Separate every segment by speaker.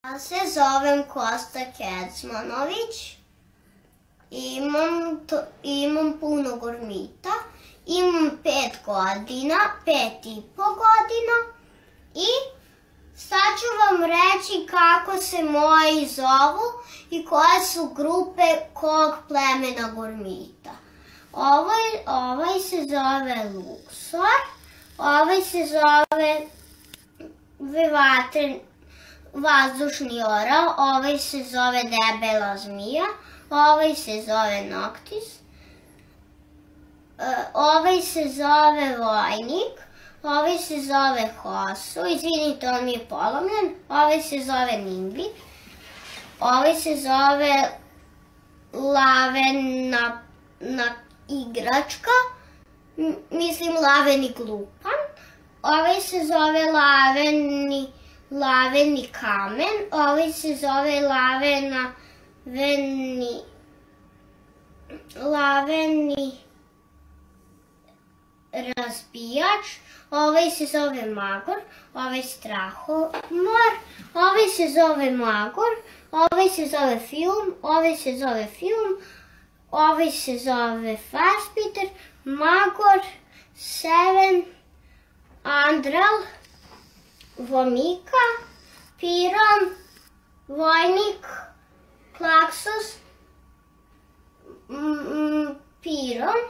Speaker 1: Ja se zovem Kosta Kecmanović, imam puno gormita, imam 5 godina, 5,5 godina i sad ću vam reći kako se moji zovu i koje su grupe kog plemena gormita. Ovaj se zove luksor, ovaj se zove vazdušni orao, ovaj se zove debela zmija, ovaj se zove noktis, ovaj se zove vojnik, ovaj se zove hosu, izvinite, on mi je polomljen, ovaj se zove nimbi, ovaj se zove lavena igračka, mislim laveni glupan, ovaj se zove laveni kamen, ovaj se zove laveni razbijač, ovaj se zove magor, ovaj strahomor, ovaj se zove magor, ovaj se zove film, ovaj se zove film, ovaj se zove Fassbinder, magor, seven, andral, vomika, piron, vojnik, klaksus, piron,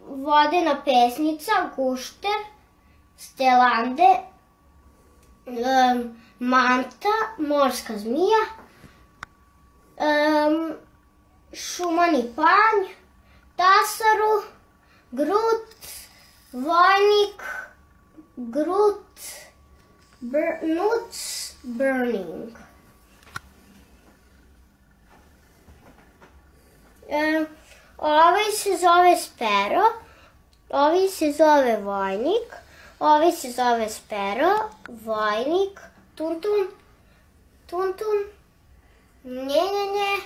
Speaker 1: vodena pesnica, gušter, stelande, manta, morska zmija, šumani panj, tasaru, grut, vojnik, grut, nuts, burning. Ovaj se zove spero, ovaj se zove vojnik, ovaj se zove spero, vojnik, tuntun, tuntun, njenjenje,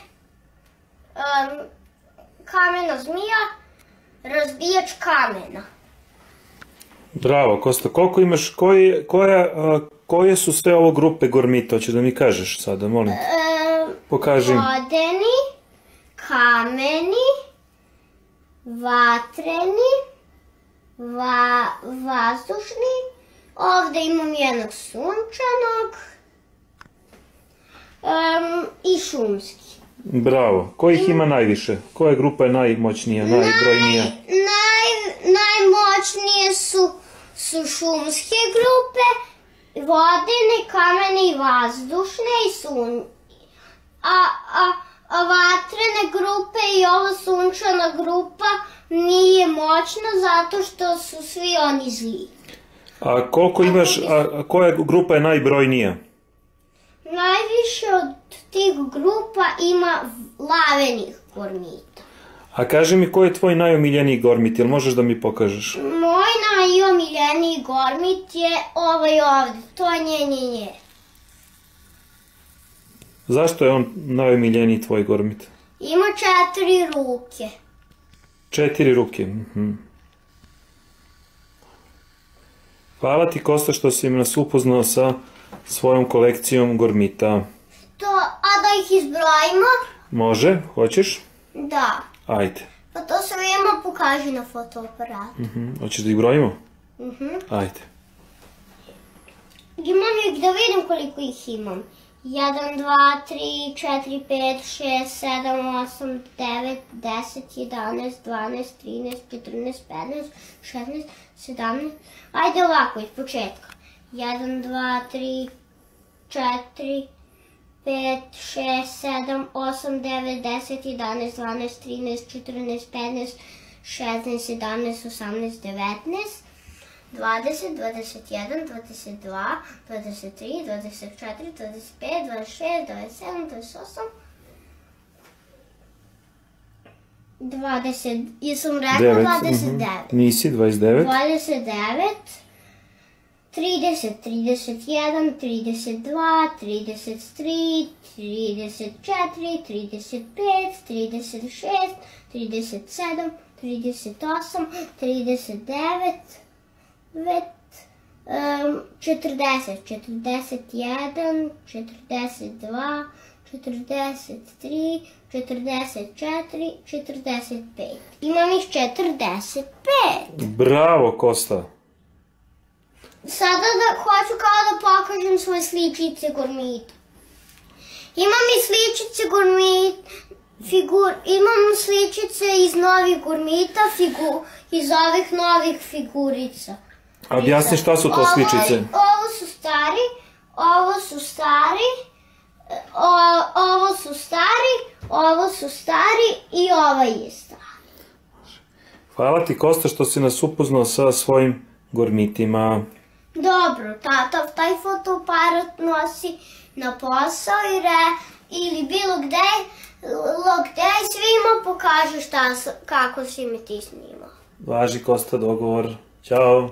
Speaker 1: kamena zmija, razbijač kamena.
Speaker 2: Bravo, Kosta. Koliko imaš, koje su sve ovo grupe gormita? Hoćeš da mi kažeš sada, molim te. Pokaži.
Speaker 1: Vodeni, kameni, vatreni, vazdušni, ovde imam jednog sunčanog i šumski.
Speaker 2: Bravo. Ko ih ima najviše? Koja grupa je najmoćnija, najbrojnija?
Speaker 1: Najmoćnije su šumske grupe, vodene, kamene i vazdušne i a vatrene grupe i ova sunčana grupa nije moćna zato što su svi oni zli.
Speaker 2: A koliko imaš, koja grupa je najbrojnija?
Speaker 1: Najviše od tih grupa ima lavenih gormita.
Speaker 2: A kaži mi, ko je tvoj najomiljeniji gormit, jel možeš da mi pokažeš?
Speaker 1: Moj najomiljeniji gormit je ovaj ovde, to je nje.
Speaker 2: Zašto je on najomiljeniji tvoj gormit?
Speaker 1: Ima 4 ruke.
Speaker 2: 4 ruke. Hvala ti, Kosta, što si nas upoznao sa svojom kolekcijom gormita.
Speaker 1: A da ih izbrojimo?
Speaker 2: Može, hoćeš?
Speaker 1: Da.
Speaker 2: Ajde.
Speaker 1: Pa to svima pokaži na fotoaparatu.
Speaker 2: Hoćeš da ih brojimo? Ajde.
Speaker 1: Imam ih da vidim koliko ih imam. 1, 2, 3, 4, 5, 6, 7, 8, 9, 10, 11, 12, 13, 14, 15, 16, 17. Ajde ovako, iz početka. 1, 2, 3, 4, 5, 6, 7, 8, 9, 10, 11, 12, 13, 14, 15, 16, 17, 18, 19, 20, 21, 22, 23, 24, 25, 26, 27, 28, 20, jesam rekla 29?
Speaker 2: Nisi, 29.
Speaker 1: 29, 30, 31, 32, 33, 34, 35, 36, 37, 38, 39, 40, 41, 42, 43, 44, 45. Imam ih 45.
Speaker 2: Bravo, Kosta.
Speaker 1: Sada hoću kao da pokažem svoje sličice Gormita. Imam i sličice imam sličice iz novih Gormita, iz ovih novih figurica.
Speaker 2: A objasni šta su to sličice?
Speaker 1: Ovo su stari, ovo su stari, ovo su stari, ovo su stari i ovaj je stari.
Speaker 2: Hvala ti, Kosta, što si nas upoznao sa svojim Gormitima.
Speaker 1: Dobro, tata taj fotoaparat nosi na posao ili bilo gde i svima pokaže kako si me ti snimao.
Speaker 2: Važi, Kosta, dogovor. Ćao.